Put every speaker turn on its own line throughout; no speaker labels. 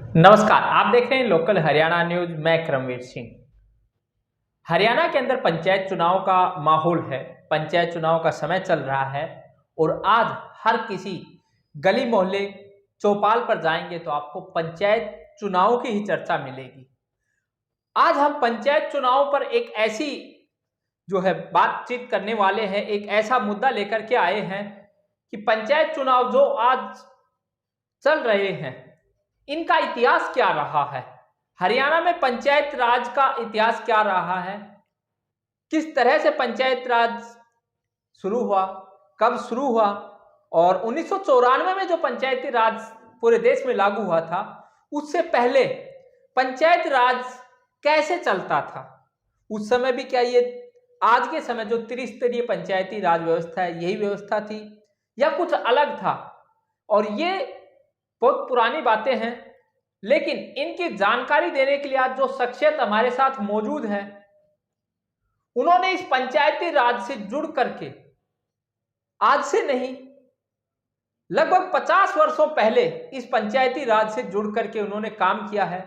नमस्कार, आप देख रहे हैं लोकल हरियाणा न्यूज। मैं क्रमवीर सिंह। हरियाणा के अंदर पंचायत चुनाव का माहौल है। पंचायत चुनाव का समय चल रहा है और आज हर किसी गली मोहल्ले चौपाल पर जाएंगे तो आपको पंचायत चुनाव की ही चर्चा मिलेगी। आज हम पंचायत चुनाव पर एक ऐसी जो है बातचीत करने वाले हैं, एक ऐसा मुद्दा लेकर के आए हैं कि पंचायत चुनाव जो आज चल रहे हैं इनका इतिहास क्या रहा है। हरियाणा में पंचायत राज का इतिहास क्या रहा है, किस तरह से पंचायत राज शुरू हुआ, कब शुरू हुआ और 1994 में जो पंचायती राज पूरे देश में लागू हुआ था उससे पहले पंचायत राज कैसे चलता था। उस समय भी क्या ये आज के समय जो त्रिस्तरीय पंचायती राज व्यवस्था है यही व्यवस्था थी या कुछ अलग था। और ये बहुत पुरानी बातें हैं, लेकिन इनकी जानकारी देने के लिए आज जो शख्सियत हमारे साथ मौजूद है उन्होंने इस पंचायती राज से जुड़ करके आज से नहीं लगभग 50 वर्षों पहले इस पंचायती राज से जुड़ करके उन्होंने काम किया है।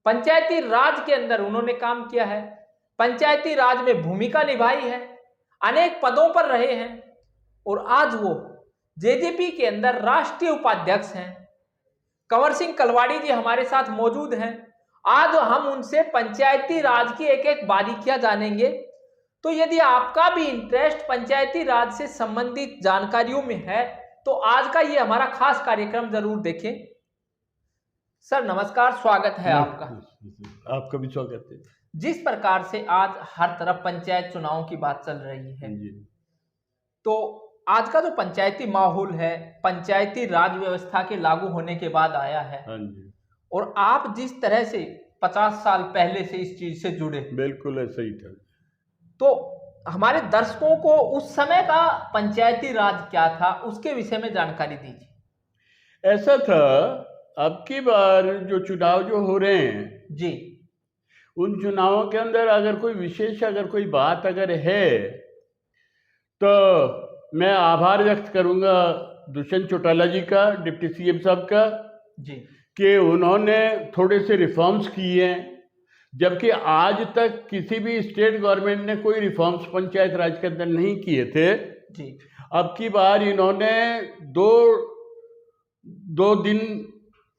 पंचायती राज के अंदर उन्होंने काम किया है, पंचायती राज में भूमिका निभाई है, अनेक पदों पर रहे हैं और आज वो जेजेपी के अंदर राष्ट्रीय उपाध्यक्ष हैं। कंवर सिंह कलवाड़ी जी हमारे साथ मौजूद हैं। आज हम उनसे पंचायती राज की एक एक बारीकियां जानेंगे। तो यदि आपका भी इंटरेस्ट पंचायती राज से संबंधित जानकारियों में है तो आज का ये हमारा खास कार्यक्रम जरूर देखें। सर नमस्कार, स्वागत है आपका।
आपका भी स्वागत है।
जिस प्रकार से आज हर तरफ पंचायत चुनाव की बात चल रही है तो आज का जो पंचायती माहौल है पंचायती राज व्यवस्था के लागू होने के बाद आया है। और आप जिस तरह से 50 साल पहले से इस चीज से जुड़े,
बिल्कुल ऐसा ही था।
तो हमारे दर्शकों को उस समय का पंचायती राज क्या था उसके विषय में जानकारी दीजिए।
ऐसा था, अब की बार जो चुनाव जो हो रहे हैं
जी,
उन चुनावों के अंदर अगर कोई विशेष अगर कोई बात अगर है तो मैं आभार व्यक्त करूंगा दुष्यंत चौटाला जी का, डिप्टी सीएम साहब का
जी,
कि उन्होंने थोड़े से रिफॉर्म्स किए हैं, जबकि आज तक किसी भी स्टेट गवर्नमेंट ने कोई रिफॉर्म्स पंचायत राज के अंदर नहीं किए थे
जी।
अब की बार इन्होंने दो दिन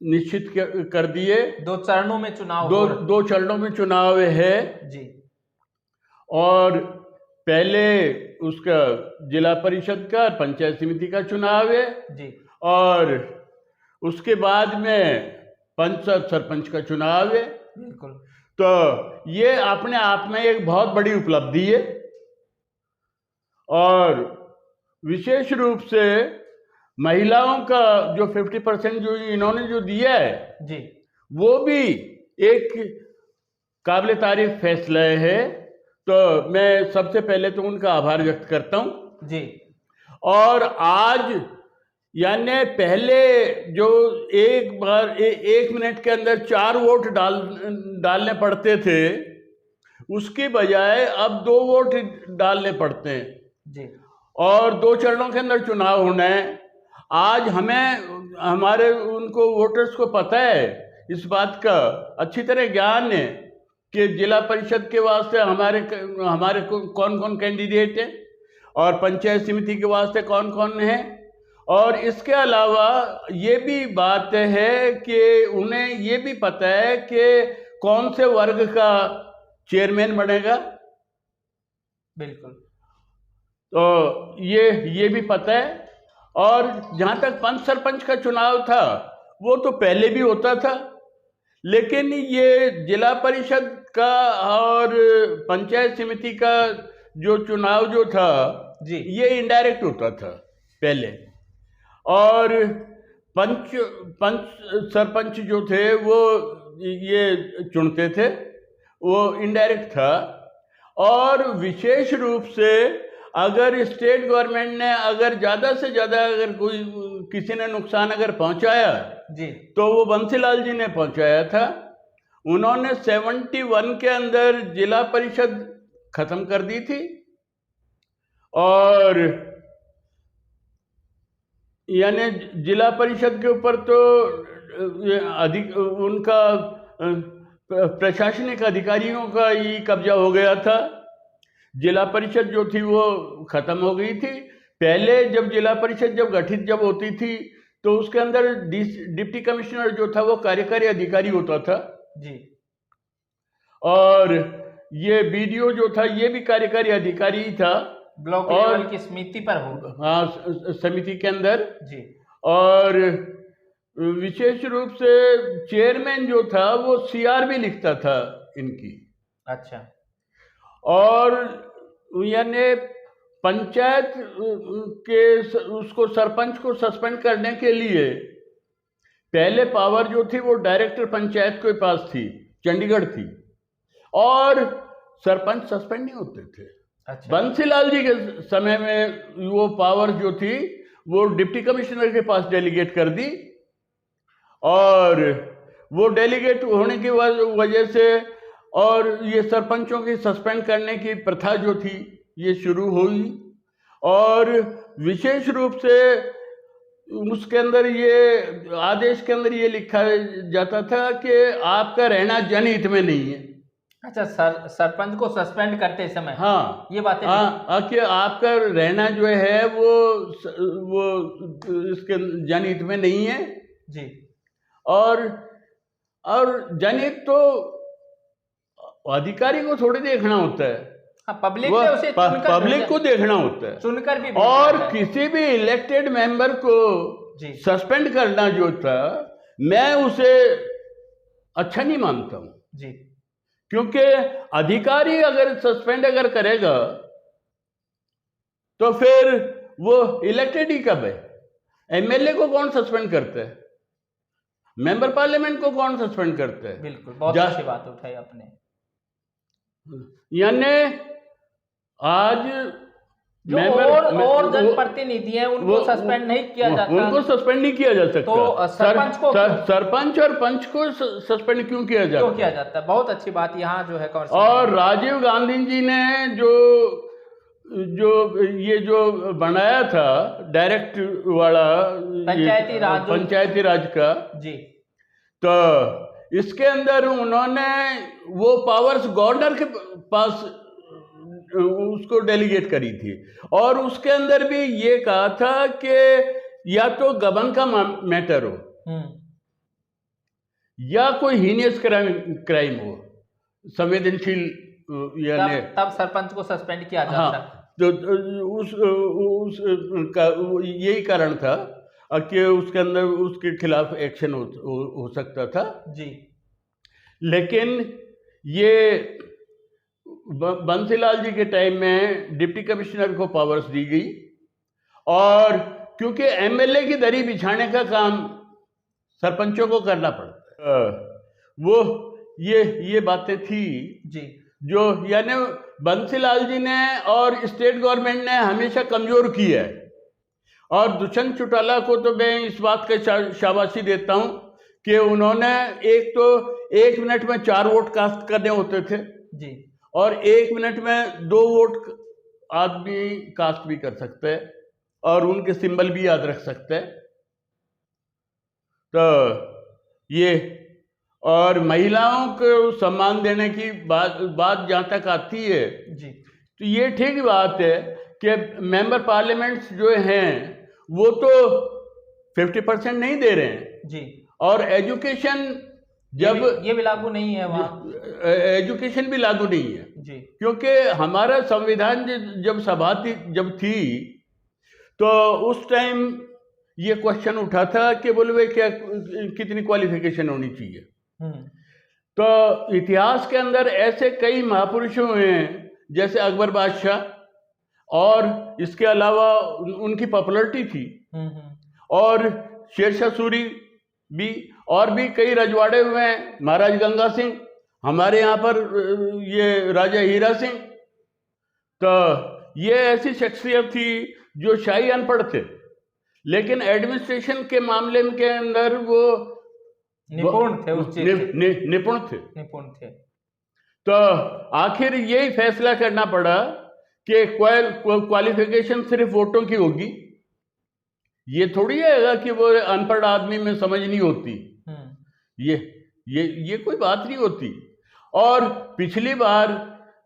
निश्चित कर दिए।
2 चरणों में चुनाव
दो चरणों में चुनाव है
जी।
और पहले उसका जिला परिषद का पंचायत समिति का चुनाव है
जी,
और उसके बाद में पंच सरपंच का चुनाव है।
बिल्कुल।
तो ये अपने आप में एक बहुत बड़ी उपलब्धि है और विशेष रूप से महिलाओं का जो 50% जो इन्होंने जो दिया है
जी,
वो भी एक काबिल तारीफ फैसला है। तो मैं सबसे पहले तो उनका आभार व्यक्त करता हूं
जी।
और आज यानी पहले जो एक बार एक मिनट के अंदर 4 वोट डालने पड़ते थे उसकी बजाय अब 2 वोट डालने पड़ते हैं
जी।
और 2 चरणों के अंदर चुनाव होना है। आज हमें हमारे उनको वोटर्स को पता है, इस बात का अच्छी तरह ज्ञान है कि जिला परिषद के वास्ते हमारे कौन कौन कैंडिडेट हैं और पंचायत समिति के वास्ते कौन कौन है। और इसके अलावा ये भी बात है कि उन्हें ये भी पता है कि कौन से वर्ग का चेयरमैन बनेगा।
बिल्कुल।
तो ये भी पता है। और जहाँ तक पंच सरपंच का चुनाव था वो तो पहले भी होता था, लेकिन ये जिला परिषद का और पंचायत समिति का जो चुनाव जो था
जी,
ये इनडायरेक्ट होता था पहले और पंच सरपंच जो थे वो ये चुनते थे, वो इनडायरेक्ट था। और विशेष रूप से अगर स्टेट गवर्नमेंट ने अगर ज़्यादा से ज़्यादा अगर कोई किसी ने नुकसान अगर पहुंचाया
जी,
तो वो बंसीलाल जी ने पहुंचाया था। उन्होंने 71 के अंदर जिला परिषद खत्म कर दी थी और यानी जिला परिषद के ऊपर तो ये अधिक उनका प्रशासनिक अधिकारियों का ही कब्जा हो गया था। जिला परिषद जो थी वो खत्म हो गई थी। पहले जब जिला परिषद जब गठित जब होती थी तो उसके अंदर डिप्टी कमिश्नर जो था वो कार्यकारी अधिकारी होता था
जी।
और ये बीडीओ जो था ये भी कार्यकारी अधिकारी ही था,
ब्लॉक लेवल की समिति पर हो।
हाँ, समिति के अंदर
जी।
और विशेष रूप से चेयरमैन जो था वो सीआरबी लिखता था इनकी।
अच्छा।
और यानी पंचायत के उसको सरपंच को सस्पेंड करने के लिए पहले पावर जो थी वो डायरेक्टर पंचायत के पास थी, चंडीगढ़ थी, और सरपंच सस्पेंड नहीं होते थे।
अच्छा।
बंसीलाल जी के समय में वो पावर जो थी वो डिप्टी कमिश्नर के पास डेलीगेट कर दी और वो डेलीगेट होने की वजह से और ये सरपंचों की सस्पेंड करने की प्रथा जो थी ये शुरू हुई। और विशेष रूप से उसके अंदर ये आदेश के अंदर ये लिखा जाता था कि आपका रहना जनहित में नहीं है।
अच्छा, सरपंच को सस्पेंड करते समय
हाँ
ये बातें,
हाँ, कि आपका रहना जो है वो इसके जनहित में नहीं है
जी।
और जनहित तो अधिकारी को थोड़ी देखना होता है,
हाँ, पब्लिक ने उसे
पब्लिक को देखना होता है,
चुनकर भी
और किसी भी इलेक्टेड मेंबर को सस्पेंड करना जो था मैं उसे अच्छा नहीं मानता हूं
जी।
क्योंकि अधिकारी अगर सस्पेंड अगर करेगा तो फिर वो इलेक्टेड ही कब है? एमएलए को कौन सस्पेंड करता है? मेंबर पार्लियामेंट को कौन सस्पेंड करता है?
बिल्कुल, बहुत अच्छी बात उठाई आपने।
यानी आज
जो और जनप्रतिनिधि हैं उनको सस्पेंड नहीं किया जाता,
उनको सस्पेंड नहीं किया जा सकता,
तो सरपंच को
सरपंच और पंच को सस्पेंड क्यों किया जाता?
क्यों किया जाता है? बहुत अच्छी बात यहाँ जो है।
और राजीव गांधी जी ने जो बनाया था डायरेक्ट वाला पंचायती राज का
जी,
तो इसके अंदर उन्होंने वो पावर्स गवर्नर के पास उसको डेलीगेट करी थी और उसके अंदर भी ये कहा था कि या तो गबन का मैटर हो या कोई हीनियस क्राइम हो, संवेदनशील, यानी
तब सरपंच को सस्पेंड किया जा सकता।
तो यही कारण था कि उसके अंदर उसके खिलाफ एक्शन हो सकता था
जी।
लेकिन ये बंसीलाल जी के टाइम में डिप्टी कमिश्नर को पावर्स दी गई और क्योंकि एमएलए की दरी बिछाने का काम सरपंचों को करना पड़ता है, वो ये बातें थी
जी, जो
यानी बंसीलाल जी ने और स्टेट गवर्नमेंट ने हमेशा कमजोर की है। और दुष्यंत चौटाला को तो मैं इस बात का शाबाशी देता हूं कि उन्होंने एक मिनट में 4 वोट कास्ट करने होते थे
जी,
और 1 मिनट में 2 वोट आदमी कास्ट भी कर सकते हैं और उनके सिंबल भी याद रख सकते हैं। तो ये और महिलाओं को सम्मान देने की बात जहाँ तक आती है
जी,
तो ये ठीक बात है कि मेंबर पार्लियामेंट्स जो हैं वो तो 50% नहीं दे रहे हैं जी, और एजुकेशन
ये भी लागू नहीं है वहाँ,
एजुकेशन भी लागू नहीं है जी, क्योंकि हमारा संविधान जब सभा जब थी तो उस टाइम ये क्वेश्चन उठा था कि बोले क्या कितनी क्वालिफिकेशन होनी चाहिए। तो इतिहास के अंदर ऐसे कई महापुरुष हुए हैं जैसे अकबर बादशाह और इसके अलावा उनकी पॉपुलरिटी थी और शेरशाह सूरी भी, और भी कई रजवाड़े हुए हैं, महाराज गंगा सिंह, हमारे यहाँ पर ये राजा हीरा सिंह। तो ये ऐसी शख्सियत थी जो शाही अनपढ़ थे लेकिन एडमिनिस्ट्रेशन के मामले के अंदर वो
निपुण थे, उस चीज
निपुण थे। तो आखिर यही फैसला करना पड़ा कि क्वालिफिकेशन सिर्फ वोटों की होगी, ये थोड़ी है कि वो अनपढ़ आदमी में समझ नहीं होती। ये ये कोई बात नहीं होती। और पिछली बार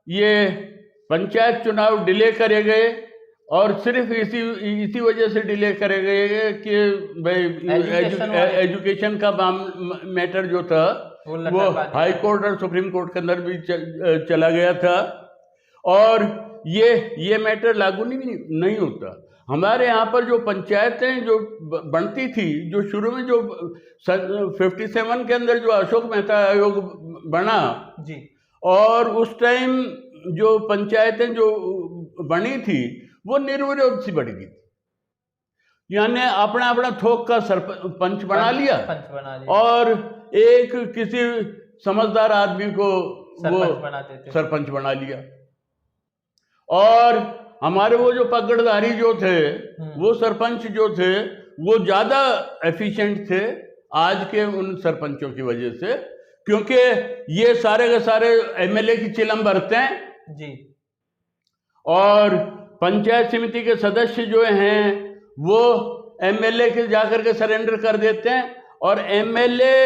ये पंचायत चुनाव डिले करे गए, और सिर्फ इसी वजह से डिले करे गए कि भाई एजुकेशन का मैटर जो था वो हाई कोर्ट और सुप्रीम कोर्ट के अंदर भी चला गया था, और ये मैटर लागू नहीं होता। हमारे यहाँ पर जो पंचायतें जो बनती थी, जो शुरू में जो 57 के अंदर जो अशोक मेहता आयोग बना जी, और उस टाइम जो पंचायतें जो बनी थी वो निर्विरोध सी बढ़ गई, यानी अपना अपना थोक का सरपंच बना लिया, और एक किसी समझदार आदमी को सरपंच बना लिया। और हमारे वो जो पगड़धारी जो थे, वो सरपंच जो थे, वो ज्यादा एफिशिएंट थे आज के उन सरपंचों की वजह से, क्योंकि ये सारे के सारे एमएलए की चिलम भरते हैं जी, और पंचायत समिति के सदस्य जो हैं वो एमएलए के जाकर के सरेंडर कर देते हैं, और एमएलए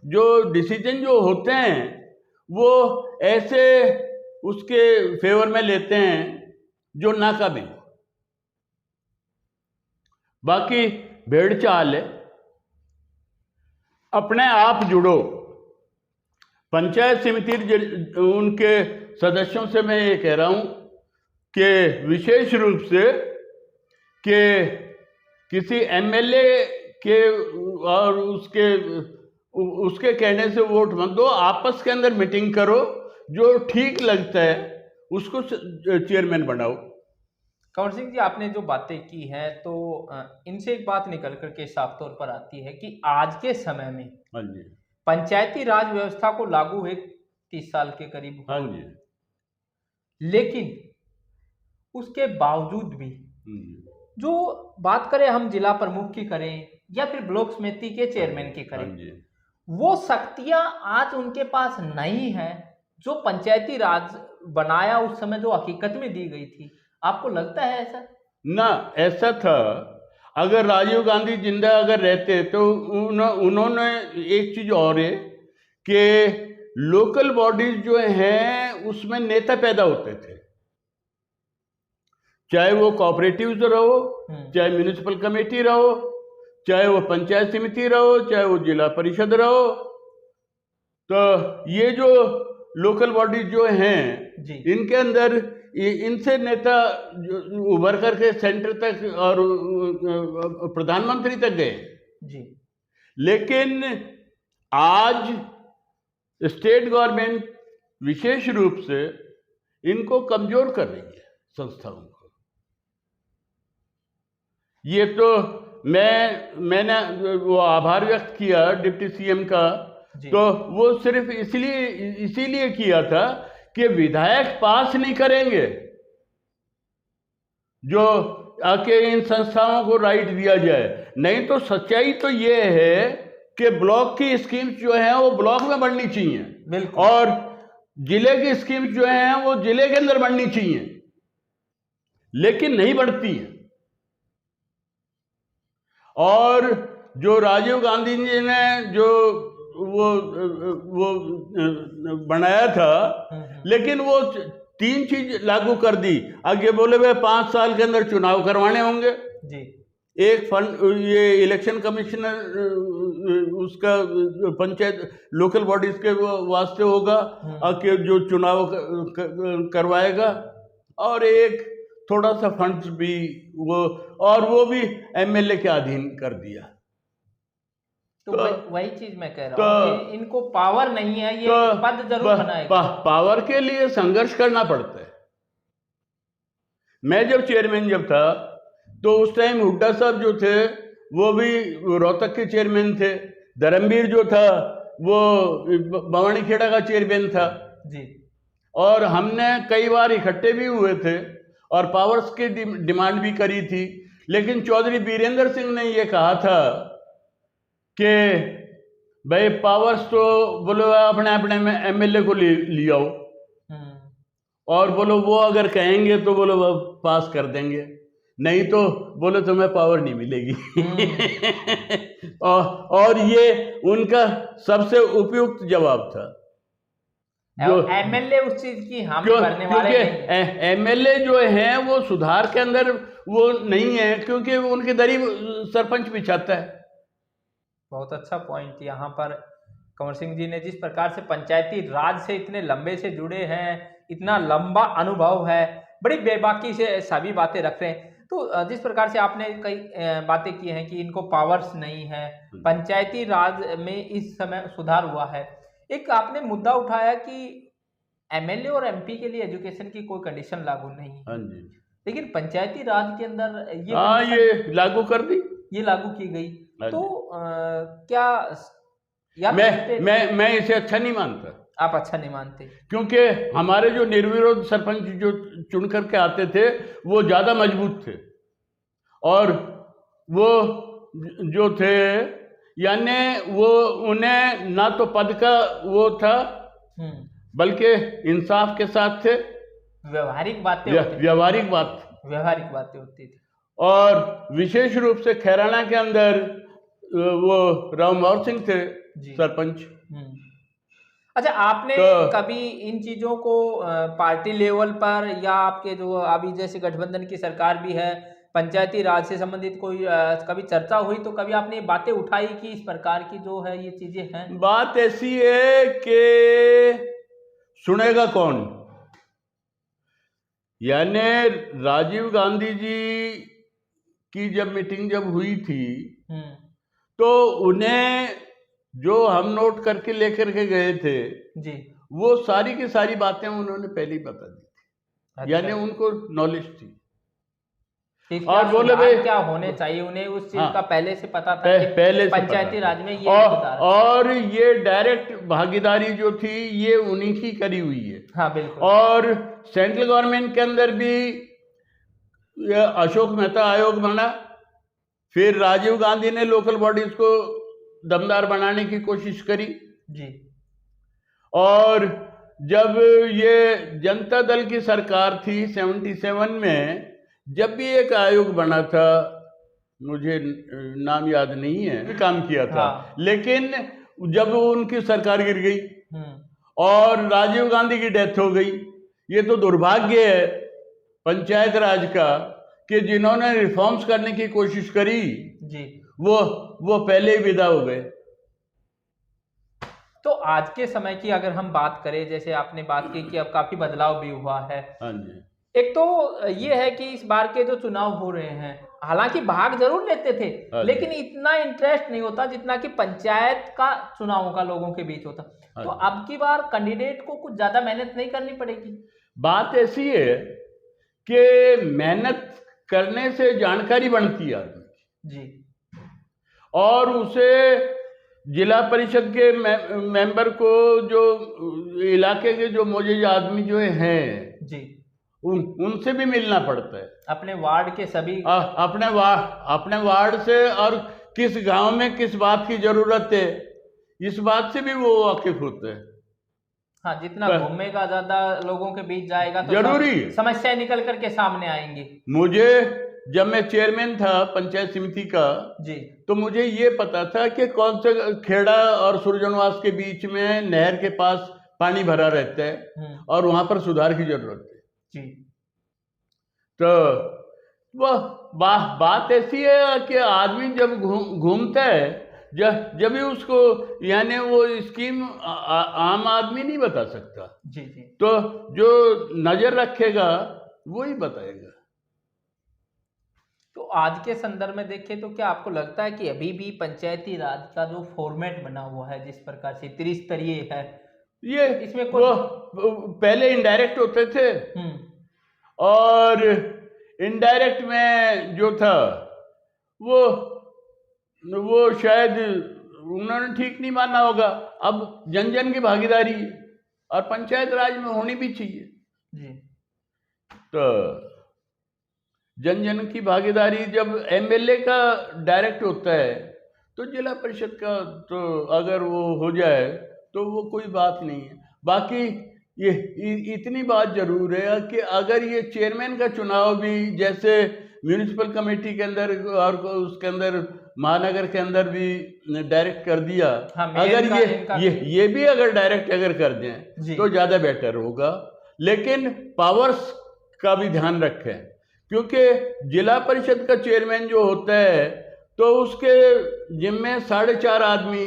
जो डिसीजन जो होते हैं वो ऐसे उसके फेवर में लेते हैं जो नाकाबिल। बाकी भेड़ चाल है, अपने आप जुड़ो। पंचायत समिति उनके सदस्यों से मैं ये कह रहा हूं कि विशेष रूप से कि किसी एमएलए के और उसके कहने से वोट मत दो, आपस के अंदर मीटिंग करो, जो ठीक लगता है उसको चेयरमैन बनाओ।
कंवर सिंह जी, आपने जो बातें की हैं तो इनसे एक बात निकल करके साफ तौर पर आती है कि आज के समय में
हाँ जी
पंचायती राज व्यवस्था को लागू हुए 30 साल के करीब,
हाँ जी,
लेकिन उसके बावजूद भी जो बात करें हम जिला प्रमुख की करें या फिर ब्लॉक समिति के चेयरमैन की करें, वो शक्तियां आज उनके पास नहीं है जो पंचायती राज बनाया उस समय जो हकीकत में दी गई थी। आपको लगता है ऐसा?
ना, ऐसा था। अगर राजीव गांधी जिंदा अगर रहते तो उन्होंने एक चीज और है कि लोकल बॉडीज जो हैं उसमें नेता पैदा होते थे, चाहे वो कोऑपरेटिव्स रहो, चाहे म्युनिसिपल कमेटी रहो, चाहे वो पंचायत समिति रहो, चाहे वो जिला परिषद रहो। तो ये जो लोकल बॉडीज जो हैं इनके अंदर इनसे नेता उभर करके सेंटर तक और प्रधानमंत्री तक गए जी। लेकिन आज स्टेट गवर्नमेंट विशेष रूप से इनको कमजोर कर रही है संस्थाओं को। ये तो मैंने वो आभार व्यक्त किया डिप्टी सीएम का, तो वो सिर्फ इसीलिए किया था कि विधायक पास नहीं करेंगे जो आके इन संस्थाओं को राइट दिया जाए। नहीं तो सच्चाई तो ये है कि ब्लॉक की स्कीम्स जो हैं वो ब्लॉक में बढ़नी चाहिए, और जिले की स्कीम्स जो हैं वो जिले के अंदर बढ़नी चाहिए, लेकिन नहीं बढ़ती हैं। और जो राजीव गांधी जी ने जो वो बनाया था, लेकिन वो 3 चीज लागू कर दी। आगे बोले वे 5 साल के अंदर चुनाव करवाने होंगे जी। एक फंड ये इलेक्शन कमिश्नर उसका पंचायत लोकल बॉडीज के वास्ते होगा कि जो चुनाव करवाएगा, और एक थोड़ा सा फंड्स भी वो भी एमएलए के अधीन कर दिया।
तो वही चीज मैं कह रहा हूँ कि इनको पावर नहीं है, ये पद जरूर बनाएगा।
पावर के लिए संघर्ष करना पड़ता है। मैं जब चेयरमैन जब था तो उस टाइम हुड्डा साहब जो थे वो भी रोहतक के चेयरमैन थे, धर्मवीर जो था वो बवानी खेड़ा का चेयरमैन था जी। और हमने कई बार इकट्ठे भी हुए थे और पावर्स की डिमांड भी करी थी, लेकिन चौधरी बीरेंद्र सिंह ने ये कहा था कि भाई पावर्स तो बोलो अपने अपने में एमएलए को ले आओ, और बोलो वो अगर कहेंगे तो बोलो वो पास कर देंगे। नहीं तो बोले तुम्हें पावर नहीं मिलेगी। और ये उनका सबसे उपयुक्त जवाब था।
जो एमएलए उस चीज की हामी भरने वाले नहीं है।
क्योंकि एमएलए जो हैं वो सुधार के अंदर वो नहीं है, क्योंकि वो उनके दरी सरपंच बिछाता है।
बहुत अच्छा पॉइंट यहाँ पर कंवर सिंह जी ने, जिस प्रकार से पंचायती राज से इतने लंबे से जुड़े हैं, इतना लंबा अनुभव है, बड़ी बेबाकी से सभी बातें रख रहे हैं। तो जिस प्रकार से आपने कई बातें की हैं कि इनको पावर्स नहीं है, पंचायती राज में इस समय सुधार हुआ है। एक आपने मुद्दा उठाया कि एमएलए और एमपी के लिए एजुकेशन की कोई कंडीशन लागू नहीं है।
हाँ जी।
लेकिन पंचायती राज के अंदर
ये लागू कर दी,
ये लागू की गई। तो क्या या
मैं इसे अच्छा नहीं मानता।
आप अच्छा नहीं मानते?
क्योंकि हमारे जो निर्विरोध सरपंच जो चुन करके आते थे वो ज्यादा मजबूत थे, और वो जो थे यानी वो उन्हें ना तो पद का वो था, बल्कि इंसाफ के साथ थे,
व्यवहारिक बातें होती थी।
और विशेष रूप से खैराना के अंदर वो रामवर सिंह थे सरपंच।
अच्छा, आपने कभी इन चीजों को पार्टी लेवल पर या आपके जो अभी जैसे गठबंधन की सरकार भी है, पंचायती राज से संबंधित कोई कभी चर्चा हुई, तो कभी आपने ये बातें उठाई कि इस प्रकार की जो है ये चीजें हैं?
बात ऐसी है कि सुनेगा कौन? यानी राजीव गांधी जी की जब मीटिंग जब हुई थी तो उन्हें जो हम नोट करके लेकर के गए थे
जी,
वो सारी की सारी बातें उन्होंने पहले ही बता दी थी। अच्छा। यानी उनको नॉलेज थी।
और बोले भाई क्या होने चाहिए, उन्हें उस चीज का पहले से पता था कि पहले पंचायती राज में ये
और ये डायरेक्ट भागीदारी जो थी ये उन्हीं की करी हुई है।
हाँ बिल्कुल।
और सेंट्रल गवर्नमेंट के अंदर भी अशोक मेहता आयोग बना, फिर राजीव गांधी ने लोकल बॉडीज को दमदार बनाने की कोशिश करी
जी।
और जब ये जनता दल की सरकार थी 77 में, जब भी एक आयोग बना था, मुझे नाम याद नहीं है, काम किया था। हाँ। लेकिन जब उनकी सरकार गिर गई और राजीव गांधी की डेथ हो गई, ये तो दुर्भाग्य है पंचायत राज का कि जिन्होंने रिफॉर्म्स करने की कोशिश करी
जी,
वो पहले ही विदा हो गए।
तो आज के समय की अगर हम बात करें, जैसे आपने बात की कि अब काफी बदलाव भी हुआ है।
हाँ जी।
एक तो ये है कि इस बार के जो चुनाव हो रहे हैं, हालांकि भाग जरूर लेते थे, लेकिन इतना इंटरेस्ट नहीं होता जितना कि पंचायत का चुनावों का लोगों के बीच होता। तो अब की बार कैंडिडेट को कुछ ज्यादा मेहनत नहीं करनी पड़ेगी।
बात ऐसी है कि मेहनत करने से जानकारी बढ़ती है आदमी जी, और उसे जिला परिषद के मेंबर को, जो इलाके के जो मौजूद आदमी जो हैं जी, उनसे भी मिलना पड़ता है, अपने वार्ड के सभी अपने वार्ड से, और किस गांव में किस बात की जरूरत है इस बात से भी वो वाकिफ होते हैं।
हाँ, जितना घूमेगा, ज्यादा लोगों के बीच जाएगा तो
जरूरी
समस्याएं निकल करके सामने आएंगी।
मुझे जब मैं चेयरमैन था पंचायत समिति का जी, तो मुझे ये पता था कि कौन से खेड़ा और सुरजनवास के बीच में नहर के पास पानी भरा रहता है और वहां पर सुधार की जरूरत है जी। तो वह बात ऐसी है कि आदमी जब घूमता है, जब भी उसको, यानी वो स्कीम आम आदमी नहीं बता सकता जी जी, तो जो नजर रखेगा वो ही बताएगा।
तो आज के संदर्भ में देखें तो क्या आपको लगता है कि अभी भी पंचायती राज का जो फॉर्मेट बना हुआ है, जिस प्रकार से त्रिस्तरीय है, ये इसमें वो
पहले इनडायरेक्ट होते थे और इनडायरेक्ट में जो था वो शायद उन्होंने ठीक नहीं माना होगा। अब जन जन की भागीदारी और पंचायत राज में होनी भी चाहिए जी। तो जन जन की भागीदारी जब एमएलए का डायरेक्ट होता है तो जिला परिषद का तो अगर वो हो जाए तो वो कोई बात नहीं है। बाकी ये इतनी बात जरूर है कि अगर ये चेयरमैन का चुनाव भी जैसे म्यूनिसिपल कमेटी के अंदर और उसके अंदर महानगर के अंदर भी डायरेक्ट कर दिया।
हाँ, मेयर
अगर
का
ये
इनका
ये भी अगर डायरेक्ट अगर कर दें
जी।
तो ज्यादा बेटर होगा। लेकिन पावर्स का भी ध्यान रखें, क्योंकि जिला परिषद का चेयरमैन जो होता है तो उसके जिम्मे 4.5 आदमी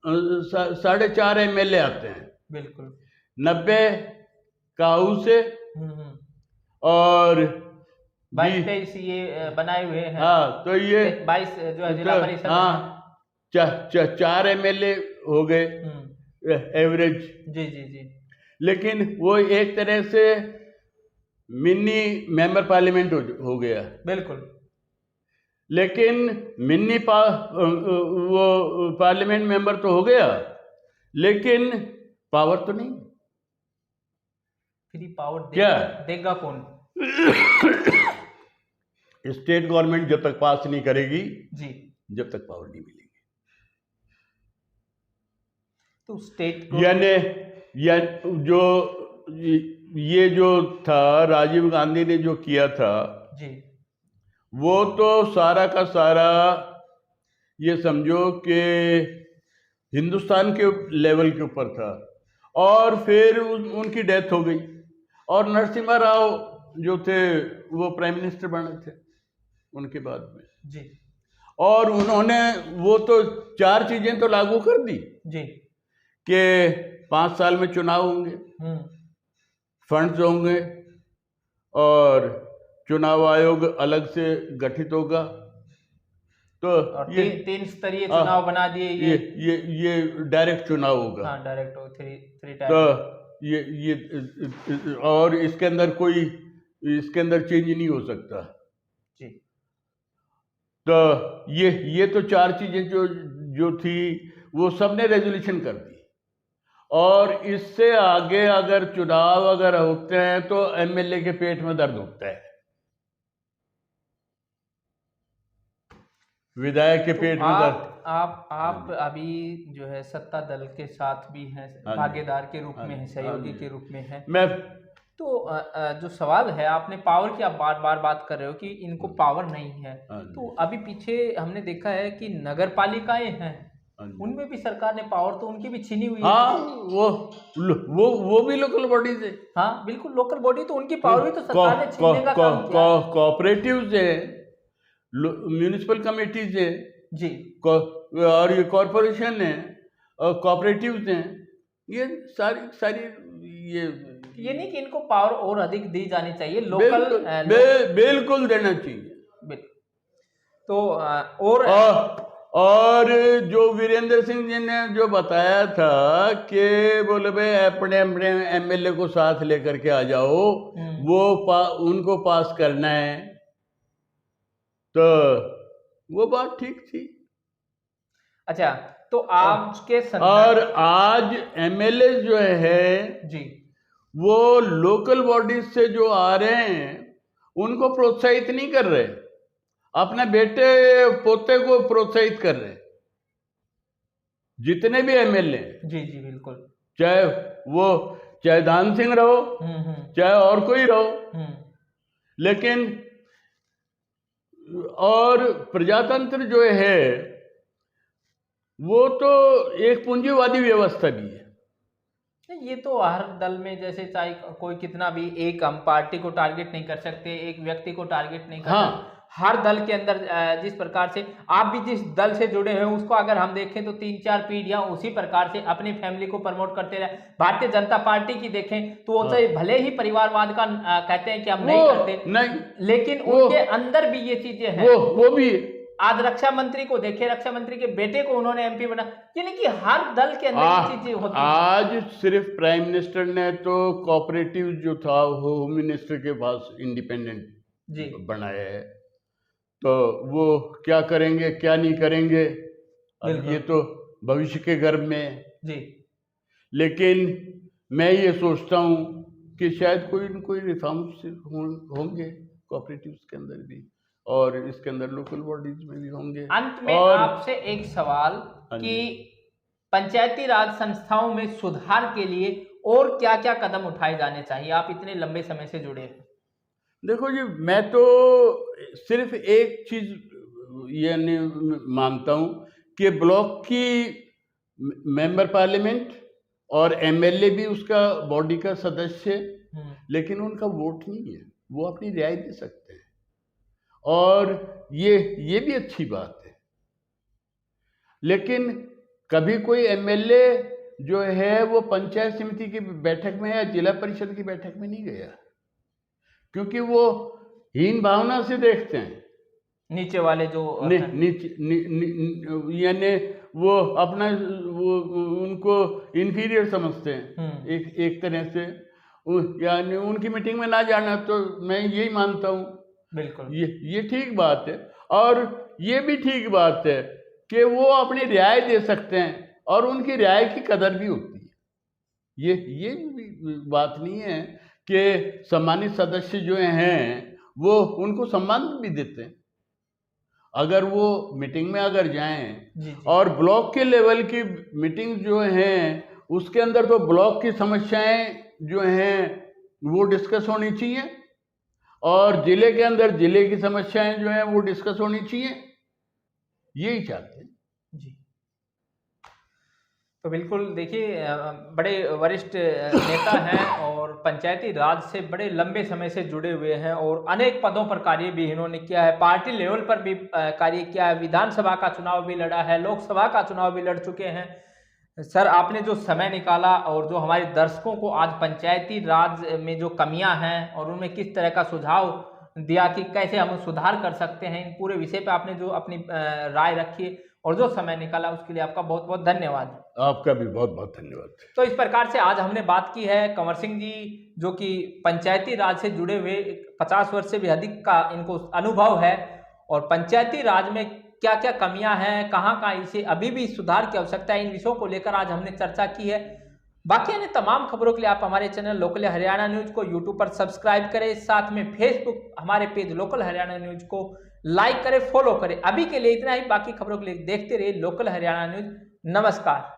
4.5 MLA आते हैं,
बिल्कुल
90 काऊ से और
22-23 ये बनाए हुए हैं।
हाँ, तो ये
22 जो है जिला परिषद है।
हाँ 4 MLA हो गए एवरेज।
जी जी जी।
लेकिन वो एक तरह से मिनी मेंबर पार्लियामेंट हो गया।
बिल्कुल।
लेकिन वो पार्लियामेंट मेंबर तो हो गया, लेकिन पावर तो नहीं।
फ्री पावर
क्या
देगा कौन?
स्टेट गवर्नमेंट जब तक पास नहीं करेगी
जी,
जब तक पावर नहीं मिलेगी।
तो स्टेट
यानी जो ये जो था राजीव गांधी ने जो किया था
जी,
वो तो सारा का सारा ये समझो कि हिंदुस्तान के लेवल के ऊपर था। और फिर उनकी डेथ हो गई और नरसिम्हा राव जो थे वो प्राइम मिनिस्टर बने थे उनके बाद में
जी।
और उन्होंने वो तो 4 चीजें तो लागू कर दी
जी
कि 5 साल में चुनाव होंगे, फंड्स होंगे और चुनाव आयोग अलग से गठित होगा। तो
और
ये
3 स्तरीय चुनाव बना दिए।
ये डायरेक्ट चुनाव होगा।
हाँ, डायरेक्ट हो 3 टाइप।
तो ये और इसके अंदर चेंज नहीं हो सकता
जी।
तो ये तो 4 चीजें जो थी वो सबने रेजोल्यूशन कर दी। और इससे आगे अगर चुनाव अगर होते हैं तो MLA के पेट में दर्द होता है, विधायक के पेट में दर्द।
आप अभी जो है सत्ता दल के साथ भी हैं, भागीदार के रूप में हैं, सहयोगी के रूप में हैं।
मैं
तो जो सवाल है, आपने पावर की आप बार बार बात कर रहे हो कि इनको पावर नहीं है। तो अभी पीछे हमने देखा है कि नगर पालिकाएं हैं, उनमें भी सरकार ने पावर तो उनकी भी छीनी हुई है।
हाँ, वो भी लोकल बॉडीज है।
हाँ बिल्कुल, लोकल बॉडी तो उनकी पावर भी तो सरकार ने छीनने का काम किया।
कोऑपरेटिव्स है, म्यूनिसिपल कमेटीज है
जी,
और ये कॉरपोरेशन है और कोऑपरेटिव्स हैं। ये सारी
ये नहीं कि इनको पावर और अधिक दी जानी चाहिए।
बिल्कुल देना चाहिए।
तो
और जो वीरेंद्र सिंह जी ने जो बताया था कि बोले भाई अपने MLA को साथ लेकर के आ जाओ, उनको पास करना है, तो वो बात ठीक थी।
अच्छा, तो आपके
और आज MLA जो है
जी,
वो लोकल बॉडीज से जो आ रहे हैं उनको प्रोत्साहित नहीं कर रहे, अपने बेटे पोते को प्रोत्साहित कर रहे। जितने भी MLA
जी जी बिल्कुल,
चाहे दान सिंह रहो, चाहे और कोई रहो, लेकिन और प्रजातंत्र जो है वो तो एक पूंजीवादी व्यवस्था भी है।
ये तो हर दल में, जैसे चाहे कोई कितना भी, एक हम पार्टी को टारगेट नहीं कर सकते, एक व्यक्ति को टारगेट नहीं कर सकते। हर दल के अंदर जिस प्रकार से आप भी जिस दल से जुड़े हैं उसको अगर हम देखें तो 3-4 पीढ़ियां उसी प्रकार से अपनी फैमिली को प्रमोट करते रहे। भारतीय जनता पार्टी की देखें तो वो तो भले ही परिवारवाद का कहते हैं कि हम नहीं करते, लेकिन उनके अंदर भी ये चीजें हैं।
वो भी
आज रक्षा मंत्री को देखे, रक्षा मंत्री के बेटे को उन्होंने MP बना, यानी कि हर दल के अंदर ये चीजें होती हैं।
आज सिर्फ प्राइम मिनिस्टर ने तो कोऑपरेटिव जो था होम मिनिस्टर के पास इंडिपेंडेंट
जी
बनाया है, तो वो क्या करेंगे क्या नहीं करेंगे अब ये तो भविष्य के गर्भ में
जी।
लेकिन मैं ये सोचता हूँ कि शायद कोई न कोई रिफॉर्म्स होंगे कोऑपरेटिव्स के अंदर भी और इसके अंदर लोकल बॉडीज में भी होंगे।
अंत में आपसे एक सवाल कि पंचायती राज संस्थाओं में सुधार के लिए और क्या क्या कदम उठाए जाने चाहिए? आप इतने लंबे समय से जुड़े हैं।
देखो जी, मैं तो सिर्फ एक चीज ये नहीं मानता हूँ कि ब्लॉक की मेंबर पार्लियामेंट और एमएलए भी उसका बॉडी का सदस्य है, लेकिन उनका वोट नहीं है, वो अपनी राय दे सकते हैं, और ये भी अच्छी बात है। लेकिन कभी कोई एमएलए जो है वो पंचायत समिति की बैठक में या जिला परिषद की बैठक में नहीं गया, क्योंकि वो हीन भावना से देखते हैं,
नीचे वाले जो
नीचे यानी वो अपना वो उनको इंफीरियर समझते हैं एक तरह से, यानी उनकी मीटिंग में ना जाना, तो मैं यही मानता हूँ।
बिल्कुल,
ये ठीक बात है, और ये भी ठीक बात है कि वो अपनी राय दे सकते हैं और उनकी राय की कदर भी होती है। ये भी बात नहीं है कि सम्मानित सदस्य जो हैं वो उनको सम्मान भी देते हैं, अगर वो मीटिंग में अगर जाएं। और ब्लॉक के लेवल की मीटिंग जो हैं उसके अंदर तो ब्लॉक की समस्याएं जो हैं वो डिस्कस होनी चाहिए, और जिले के अंदर जिले की समस्याएं जो हैं वो डिस्कस होनी चाहिए, यही चाहते हैं
जी। तो बिल्कुल देखिए, बड़े वरिष्ठ नेता हैं और पंचायती राज से बड़े लंबे समय से जुड़े हुए हैं, और अनेक पदों पर कार्य भी इन्होंने किया है, पार्टी लेवल पर भी कार्य किया है, विधानसभा का चुनाव भी लड़ा है, लोकसभा का चुनाव भी लड़ चुके हैं। सर, आपने जो समय निकाला और जो हमारे दर्शकों को आज पंचायती राज में जो कमियां हैं और उनमें किस तरह का सुझाव दिया कि कैसे हम सुधार कर सकते हैं, इन पूरे विषय पे आपने जो अपनी राय रखी और जो समय निकाला, उसके लिए आपका बहुत बहुत धन्यवाद।
आपका भी बहुत बहुत धन्यवाद।
तो इस प्रकार से आज हमने बात की है कंवर सिंह जी, जो कि पंचायती राज से जुड़े हुए 50 वर्ष से भी अधिक का इनको अनुभव है, और पंचायती राज में क्या क्या कमियां हैं, कहाँ इसे अभी भी सुधार की आवश्यकता है, इन विषयों को लेकर आज हमने चर्चा की है। बाकी अन्य तमाम खबरों के लिए आप हमारे चैनल लोकल हरियाणा न्यूज को यूट्यूब पर सब्सक्राइब करें, साथ में फेसबुक हमारे पेज लोकल हरियाणा न्यूज को लाइक करें, फॉलो करें। अभी के लिए इतना ही, बाकी खबरों के लिए देखते रहिए लोकल हरियाणा न्यूज। नमस्कार।